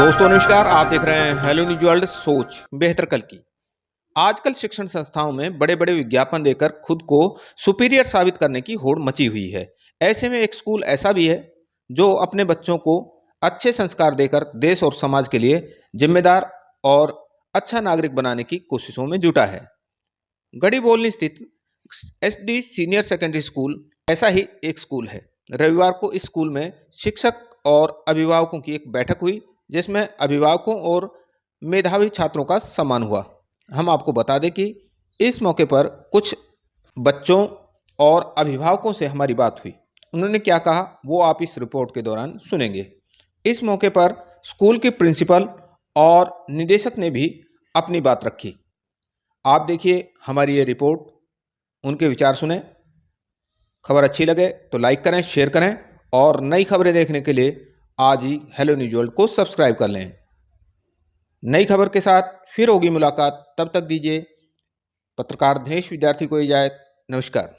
दोस्तों नमस्कार। आप देख रहे हैं हेलो न्यूज वर्ल्ड, सोच बेहतर कल की। आजकल शिक्षण संस्थाओं में बड़े बड़े विज्ञापन देकर खुद को सुपीरियर साबित करने की होड़ मची हुई है। ऐसे में एक स्कूल ऐसा भी है जो अपने बच्चों को अच्छे संस्कार देकर देश और समाज के लिए जिम्मेदार और अच्छा नागरिक बनाने की कोशिशों में जुटा है। गढ़ीबोलनी स्थित SD सीनियर सेकेंडरी स्कूल ऐसा ही एक स्कूल है। रविवार को इस स्कूल में शिक्षक और अभिभावकों की एक बैठक हुई, जिसमें अभिभावकों और मेधावी छात्रों का सम्मान हुआ। हम आपको बता दें कि इस मौके पर कुछ बच्चों और अभिभावकों से हमारी बात हुई। उन्होंने क्या कहा वो आप इस रिपोर्ट के दौरान सुनेंगे। इस मौके पर स्कूल के प्रिंसिपल और निदेशक ने भी अपनी बात रखी। आप देखिए हमारी ये रिपोर्ट, उनके विचार सुने। खबर अच्छी लगे तो लाइक करें, शेयर करें और नई खबरें देखने के लिए आज ही हेलो न्यूज वर्ल्ड को सब्सक्राइब कर लें। नई खबर के साथ फिर होगी मुलाकात, तब तक दीजिए पत्रकार दिनेश विद्यार्थी को इजाजत। नमस्कार।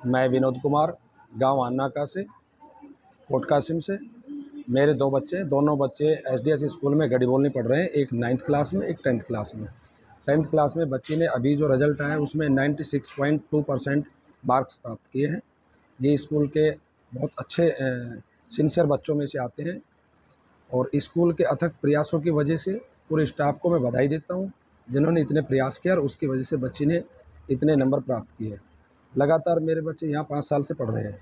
मैं विनोद कुमार, गांव अन्नाका से, कोट कासिम से। मेरे दो बच्चे, दोनों बच्चे SDS स्कूल में गढ़ीबोलनी पढ़ रहे हैं। एक 9th क्लास में, एक 10th क्लास में। 10th क्लास में बच्ची ने अभी जो रिजल्ट आया उसमें 96.2% मार्क्स प्राप्त किए हैं। ये स्कूल के बहुत अच्छे सिंसियर बच्चों में से आते हैं और स्कूल के अथक प्रयासों की वजह से पूरे स्टाफ को मैं बधाई देता हूँ, जिन्होंने इतने प्रयास किया और उसकी वजह से बच्ची ने इतने नंबर प्राप्त किए। लगातार मेरे बच्चे यहाँ 5 साल से पढ़ रहे हैं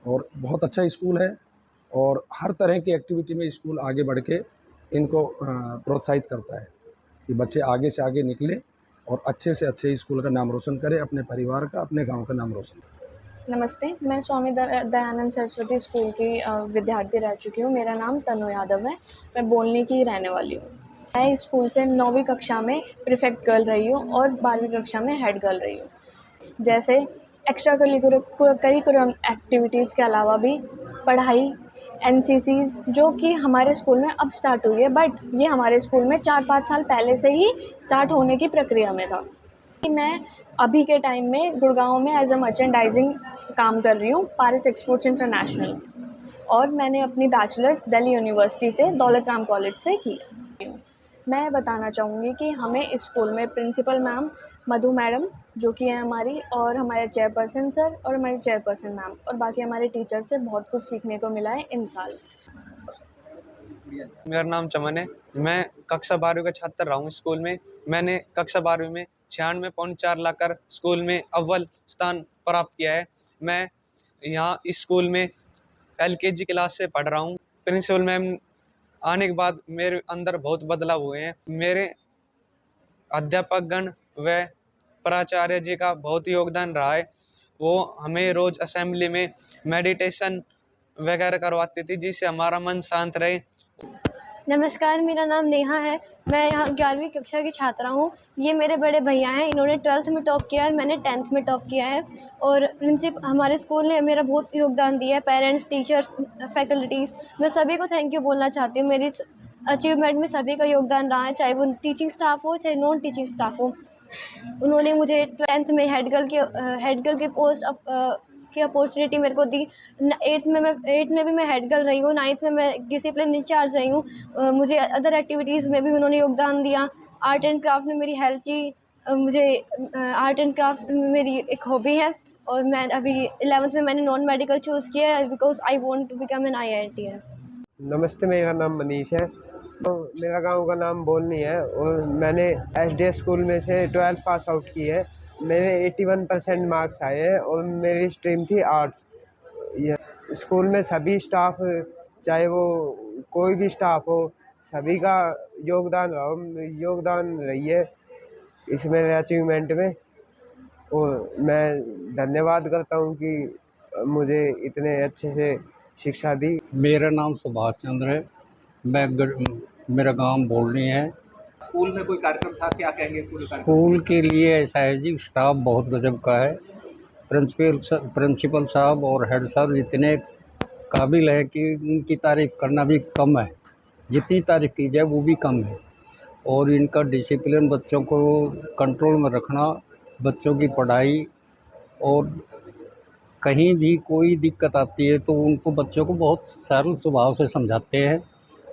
और बहुत अच्छा स्कूल है और हर तरह की एक्टिविटी में स्कूल आगे बढ़ के इनको प्रोत्साहित करता है कि बच्चे आगे से आगे निकले और अच्छे से अच्छे स्कूल का नाम रोशन करें, अपने परिवार का, अपने गांव का नाम रोशन करें। नमस्ते, मैं स्वामी दयानंद सरस्वती स्कूल की विद्यार्थी रह चुकी हूँ। मेरा नाम तनु यादव है। मैं बोलने की रहने वाली हूँ। मैं इस स्कूल से 9वीं कक्षा में प्रीफेक्ट गर्ल रही हूँ और 12वीं कक्षा में हेड गर्ल रही हूँ। जैसे एक्स्ट्रा करिकुलम एक्टिविटीज़ के अलावा भी पढ़ाई, NCCs जो कि हमारे स्कूल में अब स्टार्ट हुई है, बट ये हमारे स्कूल में 4-5 साल पहले से ही स्टार्ट होने की प्रक्रिया में था। मैं अभी के टाइम में गुड़गांव में एज अ मर्चेंडाइजिंग काम कर रही हूँ, पारिस एक्सपोर्ट्स इंटरनेशनल, और मैंने अपनी बैचलर्स दिल्ली यूनिवर्सिटी से दौलत राम कॉलेज से की। मैं बताना चाहूँगी कि हमें इस स्कूल में प्रिंसिपल मैम मधु मैडम जो कि है हमारी, और हमारे चेयरपर्सन सर और हमारी चेयरपर्सन मैम और बाकी हमारे टीचर से बहुत कुछ सीखने को मिला है इन साल। मेरा नाम चमन है। मैं कक्षा 12वीं का छात्र रहा हूँ स्कूल में। मैंने कक्षा 12वीं में 96.4 लाकर स्कूल में अव्वल स्थान प्राप्त किया है। मैं यहाँ इस स्कूल में LKG क्लास से पढ़ रहा हूँ। प्रिंसिपल मैम आने के बाद मेरे अंदर बहुत बदलाव हुए हैं। मेरे अध्यापकगण व प्राचार्य जी का बहुत योगदान रहा है। वो हमें रोज असेंबली में मेडिटेशन वगैरह करवाती थी, जिससे हमारा मन शांत रहे। नमस्कार, मेरा नाम नेहा है। मैं यहाँ 11वीं कक्षा की छात्रा हूँ। ये मेरे बड़े भैया हैं, इन्होंने 12th में टॉप किया है, मैंने 10th में टॉप किया है। और हमारे स्कूल ने मेरा बहुत योगदान दिया है। पेरेंट्स, टीचर्स, फैकल्टीज़, मैं सभी को थैंक यू बोलना चाहती हूँ। मेरी अचीवमेंट में सभी का योगदान रहा है, चाहे वो टीचिंग स्टाफ हो चाहे नॉन टीचिंग स्टाफ हो। उन्होंने मुझे 10th में हेड गर्ल के पोस्ट की अपॉर्चुनिटी मेरे को दी। 8th में भी मैं हेड गर्ल रही हूँ। 9th में मैं डिसिप्लिन इंचार्ज रही हूँ। मुझे अदर एक्टिविटीज़ में भी उन्होंने योगदान दिया। आर्ट एंड क्राफ्ट में मेरी हेल्प की। मुझे आर्ट एंड क्राफ्ट मेरी एक हॉबी है और मैं अभी 11th में मैंने नॉन मेडिकल चूज़ किया है because I want to become an IITian। नमस्ते, मेरा नाम मनीष है। तो मेरा गांव का नाम बोलनी है और मैंने SDS स्कूल में से 12th पास आउट की है। मेरे 81% मार्क्स आए हैं और मेरी स्ट्रीम थी आर्ट्स। यह स्कूल में सभी स्टाफ, चाहे वो कोई भी स्टाफ हो, सभी का योगदान रही है इस मेरे अचीवमेंट में। और मैं धन्यवाद करता हूँ कि मुझे इतने अच्छे से शिक्षा दी। मेरा नाम सुभाष चंद्र है। मेरा गांव बोलनी है। स्कूल में कोई कार्यक्रम था, क्या कहेंगे पूरे कार्यक्रम? स्कूल के लिए ऐसा है जी, स्टाफ बहुत गजब का है। प्रिंसिपल साहब और हेड साहब इतने काबिल है कि उनकी तारीफ़ करना भी कम है। जितनी तारीफ़ की जाए वो भी कम है। और इनका डिसिप्लिन, बच्चों को कंट्रोल में रखना, बच्चों की पढ़ाई और कहीं भी कोई दिक्कत आती है तो उनको बच्चों को बहुत सरल स्वभाव से समझाते हैं।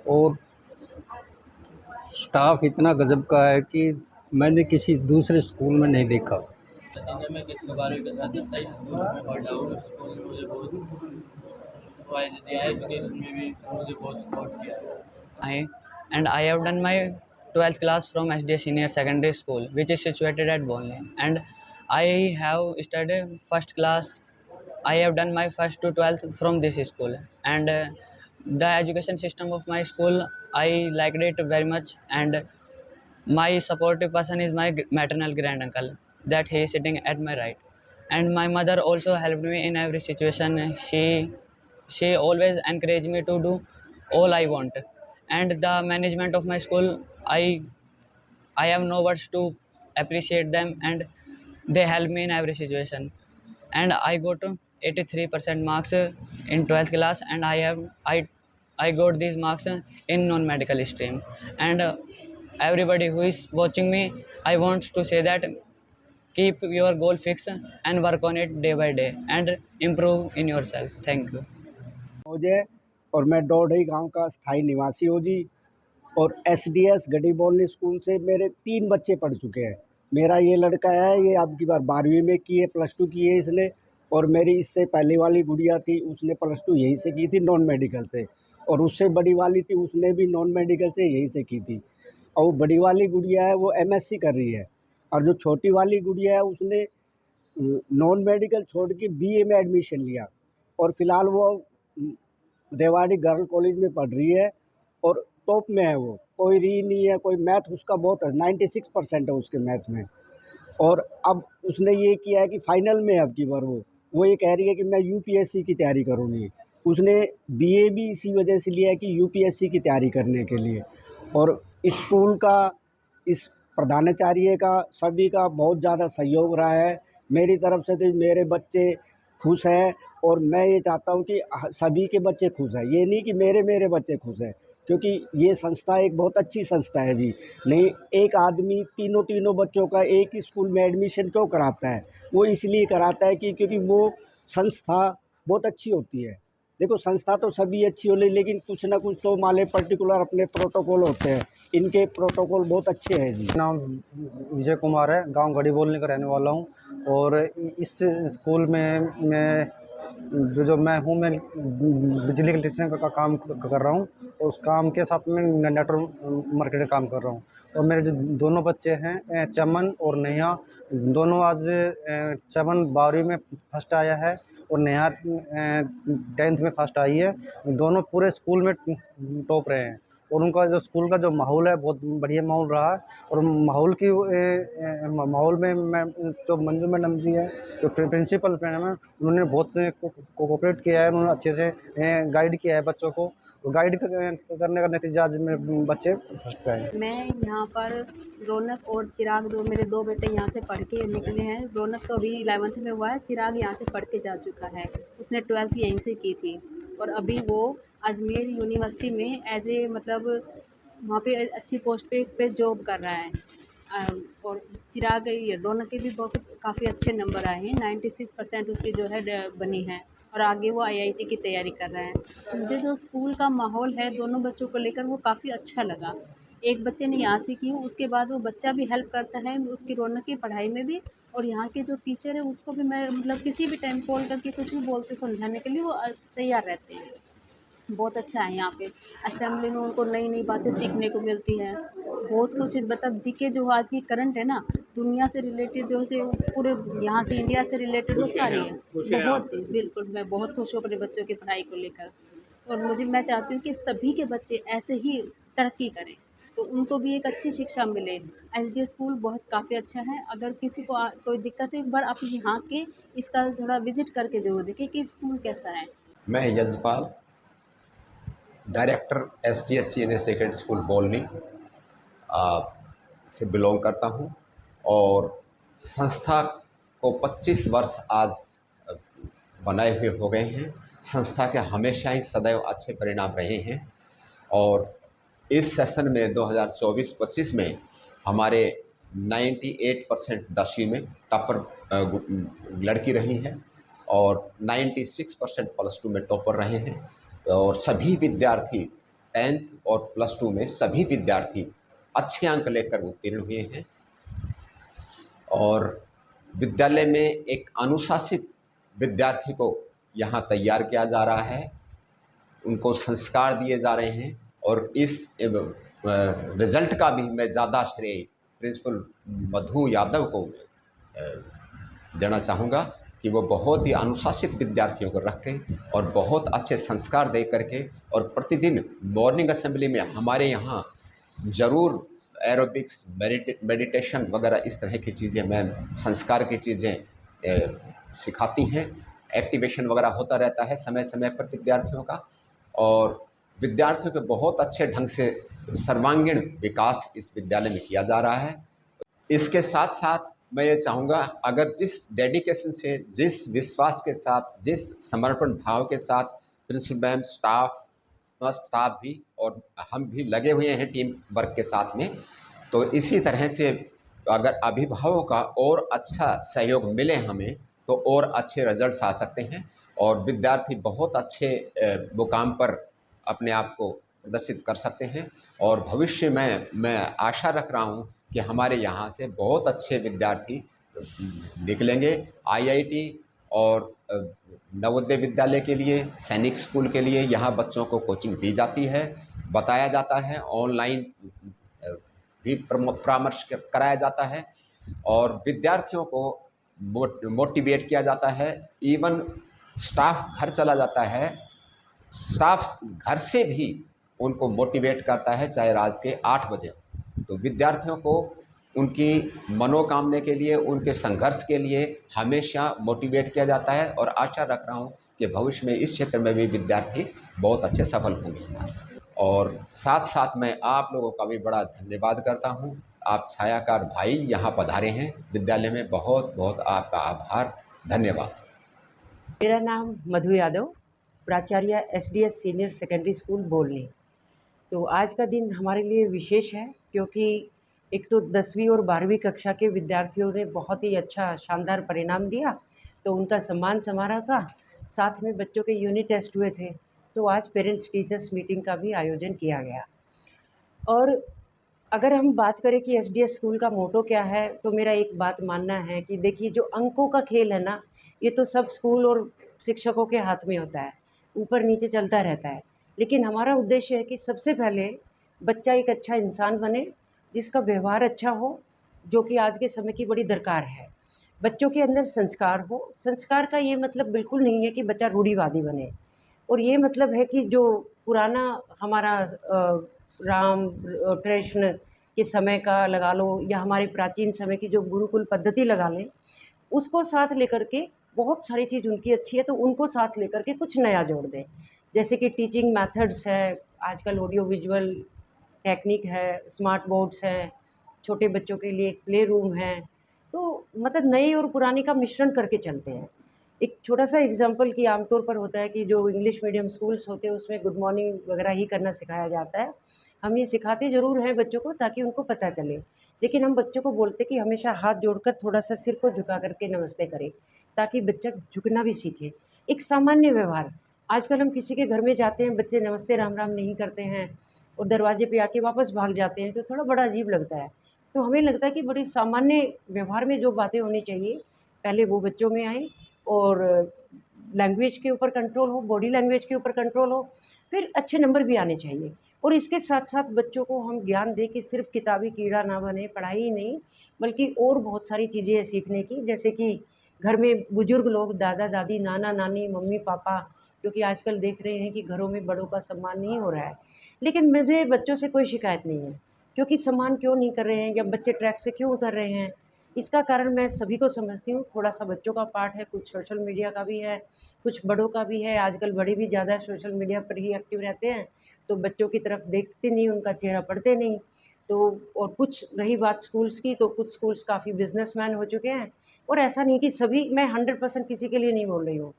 और स्टाफ इतना गजब का है कि मैंने किसी दूसरे स्कूल में नहीं देखा। जब मैं कक्षा 12वीं का छात्र था, इस स्कूल में पढ़ा हूँ। इस स्कूल ने मुझे बहुत फ़ायदे दिया है, एजुकेशन में भी मुझे बहुत सपोर्ट किया है। I have done my 12th class from SDA Senior Secondary School, which is situated at Bolni. And I have studied first class. I have done my first to 12th from this school, and the education system of my school, I liked it very much. And my supportive person is my maternal grand uncle, that he is sitting at my right. And my mother also helped me in every situation. She always encouraged me to do all I want. And the management of my school, I have no words to appreciate them, and they help me in every situation. And I got 83% marks in 12th class, and I got these marks in non-medical stream. And everybody who is watching me, I want to say that keep your goal fixed and work on it day by day and improve in yourself. Thank you. मुझे और मैं डोडई गांव का स्थायी निवासी हूँ जी। और SDS गढ़ीबोलनी school से मेरे 3 बच्चे पढ़ चुके हैं। मेरा ये लड़का है, ये अब की बार 12वीं में की है, +2 की है इसने। और मेरी इससे पहले वाली गुड़िया थी, उसने +2 यहीं से की थी, नॉन मेडिकल से। और उससे बड़ी वाली थी, उसने भी नॉन मेडिकल से यहीं से की थी। और वो बड़ी वाली गुड़िया है, वो एमएससी कर रही है। और जो छोटी वाली गुड़िया है, उसने नॉन मेडिकल छोड़ के बीए में एडमिशन लिया। और फिलहाल वो रेवाड़ी गर्ल कॉलेज में पढ़ रही है और टॉप में है। वो कोई री नहीं है, कोई मैथ उसका बहुत है, 96% है उसके मैथ में। और अब उसने ये किया है कि फाइनल में अब की बार वो ये कह रही है कि मैं यूपीएससी की तैयारी करूँगी। उसने बीए भी इसी वजह से लिया है कि यूपीएससी की तैयारी करने के लिए। और इस स्कूल का, इस प्रधानाचार्य का, सभी का बहुत ज़्यादा सहयोग रहा है। मेरी तरफ से तो मेरे बच्चे खुश हैं और मैं ये चाहता हूँ कि सभी के बच्चे खुश हैं। ये नहीं कि मेरे बच्चे खुश हैं, क्योंकि ये संस्था एक बहुत अच्छी संस्था है जी। नहीं, एक आदमी तीनों बच्चों का एक ही स्कूल में एडमिशन क्यों कराता है? वो इसलिए कराता है कि क्योंकि वो संस्था बहुत अच्छी होती है। देखो, संस्था तो सभी अच्छी हो, लेकिन कुछ ना कुछ तो माले पर्टिकुलर अपने प्रोटोकॉल होते हैं। इनके प्रोटोकॉल बहुत अच्छे हैं जी। नाम विजय कुमार है, गांव गढ़ीबोलनी का रहने वाला हूं। और इस स्कूल में मैं मैं बिजली इलेक्ट्रीशियन का काम कर रहा हूं। और उस काम के साथ में नेटवर्क मार्केटिंग काम कर रहा हूं। और मेरे जो दोनों बच्चे हैं, चमन और नेहा, दोनों आज चमन 12वीं में फर्स्ट आया है और नेहा 10th में फर्स्ट आई है। दोनों पूरे स्कूल में टॉप रहे हैं। और उनका जो स्कूल का जो माहौल है, बहुत बढ़िया माहौल रहा है। और माहौल में मैं जो मंजू मैडम जी हैं, जो प्रिंसिपल मैडम हैं, उन्होंने बहुत से कोऑपरेट किया है। उन्होंने अच्छे से गाइड किया है बच्चों को। और गाइड करने का नतीजा आज मेरे बच्चे फर्स्ट पे आए। मैं यहाँ पर रौनक और चिराग, मेरे 2 बेटे यहाँ से पढ़ के निकले हैं। रौनक तो अभी 11th में हुआ है, चिराग यहाँ से पढ़ के जा चुका है। उसने 12th यहीं से की थी और अभी वो अजमेर यूनिवर्सिटी में एज ए वहाँ पे अच्छी पोस्ट पे जॉब कर रहा है। और चिराग, रौनक के भी बहुत काफ़ी अच्छे नंबर आए हैं, 96% उसकी जो है बनी है। और आगे वो आईआईटी की तैयारी कर रहा है। मुझे जो स्कूल का माहौल है दोनों बच्चों को लेकर, वो काफ़ी अच्छा लगा। एक बच्चे ने यहाँ से की, उसके बाद वो बच्चा भी हेल्प करता है उसकी रौनक की पढ़ाई में भी। और यहाँ के जो टीचर है उसको भी मैं किसी भी टाइम कॉल करके कुछ भी बोलते समझाने के लिए वो तैयार रहते हैं। बहुत अच्छा है यहाँ पे। असेंबली में उनको नई नई बातें सीखने को मिलती है। बहुत कुछ जीके जो आज की करंट है ना, दुनिया से रिलेटेड जो पूरे यहाँ से इंडिया से रिलेटेड वो सारी है। बहुत चीज़, बिल्कुल मैं बहुत खुश हूँ अपने बच्चों की पढ़ाई को लेकर। और मैं चाहती हूँ कि सभी के बच्चे ऐसे ही तरक्की करें, तो उनको भी एक अच्छी शिक्षा मिले। एसडी स्कूल बहुत काफ़ी अच्छा है। अगर किसी को कोई दिक्कत है, एक बार आप यहाँ के इसका थोड़ा विजिट करके ज़रूर देखें कि स्कूल कैसा है। मैं Yashpal, director SDS senior secondary school बोलनी से बिलोंग करता हूं। और संस्था को 25 वर्ष आज बनाए हुए हो गए हैं। संस्था के हमेशा ही सदैव अच्छे परिणाम रहे हैं। और इस सेशन में 2024-25 में हमारे 98% 10वीं में टॉपर लड़की रही है। और 96% +2 में टॉपर रहे हैं। और सभी विद्यार्थी 10th और +2 में सभी विद्यार्थी अच्छे अंक लेकर उत्तीर्ण हुए हैं। और विद्यालय में एक अनुशासित विद्यार्थी को यहाँ तैयार किया जा रहा है, उनको संस्कार दिए जा रहे हैं। और इस रिज़ल्ट का भी मैं ज़्यादा श्रेय प्रिंसिपल मधु यादव को देना चाहूँगा कि वो बहुत ही अनुशासित विद्यार्थियों को रखें और बहुत अच्छे संस्कार दे करके, और प्रतिदिन मॉर्निंग असेंबली में हमारे यहाँ ज़रूर एरोबिक्स, मेडिटेशन वगैरह इस तरह की चीज़ें, मैं संस्कार की चीज़ें सिखाती हैं। एक्टिवेशन वगैरह होता रहता है समय समय पर विद्यार्थियों का, और विद्यार्थियों के बहुत अच्छे ढंग से सर्वांगीण विकास इस विद्यालय में किया जा रहा है। इसके साथ साथ मैं ये चाहूँगा, अगर जिस डेडिकेशन से, जिस विश्वास के साथ, जिस समर्पण भाव के साथ प्रिंसिपल मैम, स्टाफ भी और हम भी लगे हुए हैं टीम वर्क के साथ में, तो इसी तरह से अगर अभिभावकों का और अच्छा सहयोग मिले हमें, तो और अच्छे रिजल्ट्स आ सकते हैं और विद्यार्थी बहुत अच्छे मुकाम पर अपने आप को प्रदर्शित कर सकते हैं। और भविष्य में मैं आशा रख रहा हूँ कि हमारे यहाँ से बहुत अच्छे विद्यार्थी निकलेंगे। आईआईटी और नवोदय विद्यालय के लिए, सैनिक स्कूल के लिए यहाँ बच्चों को कोचिंग दी जाती है, बताया जाता है, ऑनलाइन भी परामर्श कराया जाता है और विद्यार्थियों को मोटिवेट किया जाता है। इवन स्टाफ घर चला जाता है, स्टाफ घर से भी उनको मोटिवेट करता है, चाहे रात के 8 बजे। तो विद्यार्थियों को उनकी मनोकामना के लिए, उनके संघर्ष के लिए हमेशा मोटिवेट किया जाता है और आशा रख रहा हूँ कि भविष्य में इस क्षेत्र में भी विद्यार्थी बहुत अच्छे सफल होंगे। और साथ साथ मैं आप लोगों का भी बड़ा धन्यवाद करता हूँ। आप छायाकार भाई यहाँ पधारे हैं विद्यालय में, बहुत बहुत आपका आभार, धन्यवाद। मेरा नाम मधु यादव, प्राचार्य एसडीएस सीनियर सेकेंडरी स्कूल बोलनी। तो आज का दिन हमारे लिए विशेष है क्योंकि एक तो 10वीं और 12वीं कक्षा के विद्यार्थियों ने बहुत ही अच्छा शानदार परिणाम दिया, तो उनका सम्मान समारोह था। साथ में बच्चों के यूनिट टेस्ट हुए थे, तो आज पेरेंट्स टीचर्स मीटिंग का भी आयोजन किया गया। और अगर हम बात करें कि एसडीएस स्कूल का मोटो क्या है, तो मेरा एक बात मानना है कि देखिए, जो अंकों का खेल है ना, ये तो सब स्कूल और शिक्षकों के हाथ में होता है, ऊपर नीचे चलता रहता है। लेकिन हमारा उद्देश्य है कि सबसे पहले बच्चा एक अच्छा इंसान बने, जिसका व्यवहार अच्छा हो, जो कि आज के समय की बड़ी दरकार है। बच्चों के अंदर संस्कार हो। संस्कार का ये मतलब बिल्कुल नहीं है कि बच्चा रूढ़िवादी बने, और ये मतलब है कि जो पुराना हमारा राम कृष्ण के समय का लगा लो, या हमारे प्राचीन समय की जो गुरुकुल पद्धति लगा लें, उसको साथ लेकर के, बहुत सारी चीज़ उनकी अच्छी है तो उनको साथ लेकर के कुछ नया जोड़ दें। जैसे कि टीचिंग मेथड्स है, आजकल ऑडियो विजुअल टेक्निक है, स्मार्ट बोर्ड्स हैं, छोटे बच्चों के लिए प्ले रूम है, तो मतलब नई और पुरानी का मिश्रण करके चलते हैं। एक छोटा सा एग्जांपल कि आमतौर पर होता है कि जो इंग्लिश मीडियम स्कूल्स होते हैं उसमें गुड मॉर्निंग वगैरह ही करना सिखाया जाता है। हम ये सिखाते ज़रूर हैं बच्चों को ताकि उनको पता चले, लेकिन हम बच्चों को बोलते कि हमेशा हाथ जोड़कर थोड़ा सा सिर को झुका करके नमस्ते करें, ताकि बच्चा झुकना भी सीखे। एक सामान्य व्यवहार, आजकल हम किसी के घर में जाते हैं, बच्चे नमस्ते राम राम नहीं करते हैं और दरवाजे पे आके वापस भाग जाते हैं, तो थोड़ा बड़ा अजीब लगता है। तो हमें लगता है कि बड़ी सामान्य व्यवहार में जो बातें होनी चाहिए, पहले वो बच्चों में आएँ और लैंग्वेज के ऊपर कंट्रोल हो, बॉडी लैंग्वेज के ऊपर कंट्रोल हो, फिर अच्छे नंबर भी आने चाहिए। और इसके साथ-साथ बच्चों को हम ज्ञान दें कि सिर्फ़ किताबी कीड़ा ना बने, पढ़ाई ही नहीं, बल्कि और बहुत सारी चीज़ें हैं सीखने की। जैसे कि घर में बुजुर्ग लोग, दादा-दादी, नाना-नानी, मम्मी-पापा, क्योंकि आजकल देख रहे हैं कि घरों में बड़ों का सम्मान नहीं हो रहा है। लेकिन मुझे बच्चों से कोई शिकायत नहीं है, क्योंकि सम्मान क्यों नहीं कर रहे हैं या बच्चे ट्रैक से क्यों उतर रहे हैं, इसका कारण मैं सभी को समझती हूँ। थोड़ा-सा बच्चों का पार्ट है, कुछ सोशल मीडिया का भी है, कुछ बड़ों का भी है। आजकल बड़े भी ज़्यादा सोशल मीडिया पर ही एक्टिव रहते हैं, तो बच्चों की तरफ देखते नहीं, उनका चेहरा पढ़ते नहीं। तो और कुछ रही बात स्कूल्स की, तो कुछ स्कूल्स काफ़ी बिज़नेसमैन हो चुके हैं, और ऐसा नहीं कि सभी, मैं 100% किसी के लिए नहीं बोल रही हूँ।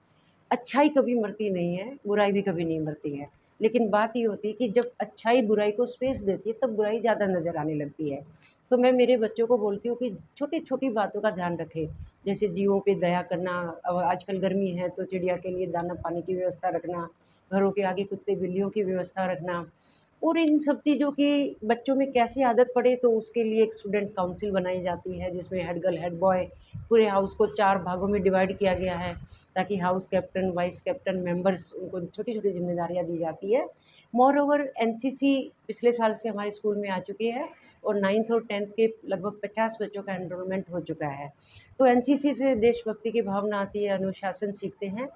अच्छाई कभी मरती नहीं है, बुराई भी कभी नहीं मरती है। लेकिन बात ये होती है कि जब अच्छाई बुराई को स्पेस देती है, तब बुराई ज़्यादा नज़र आने लगती है। तो मैं मेरे बच्चों को बोलती हूँ कि छोटी-छोटी बातों का ध्यान रखें, जैसे जीवों पे दया करना। अब आजकल गर्मी है तो चिड़िया के लिए दाना-पानी की व्यवस्था रखना, घरों के आगे कुत्ते-बिल्लियों की व्यवस्था रखना और इन सब चीज़ों की बच्चों में कैसे आदत पड़े तो उसके लिए एक स्टूडेंट काउंसिल बनाई जाती है, जिसमें हेड गर्ल, हेड बॉय पूरे हाउस को 4 भागों में डिवाइड किया गया है, ताकि house captain, vice captain, members उनको छोटी-छोटी ज़िम्मेदारियाँ दी जाती है। मोreओवर एनसीसी पिछले साल से हमारे स्कूल में आ चुकी है और 9th और 10th के लगभग 50 बच्चों का एनरोलमेंट हो चुका है। तो एनसीसी से देशभक्ति की भावना आती है, अनुशासन सीखते हैं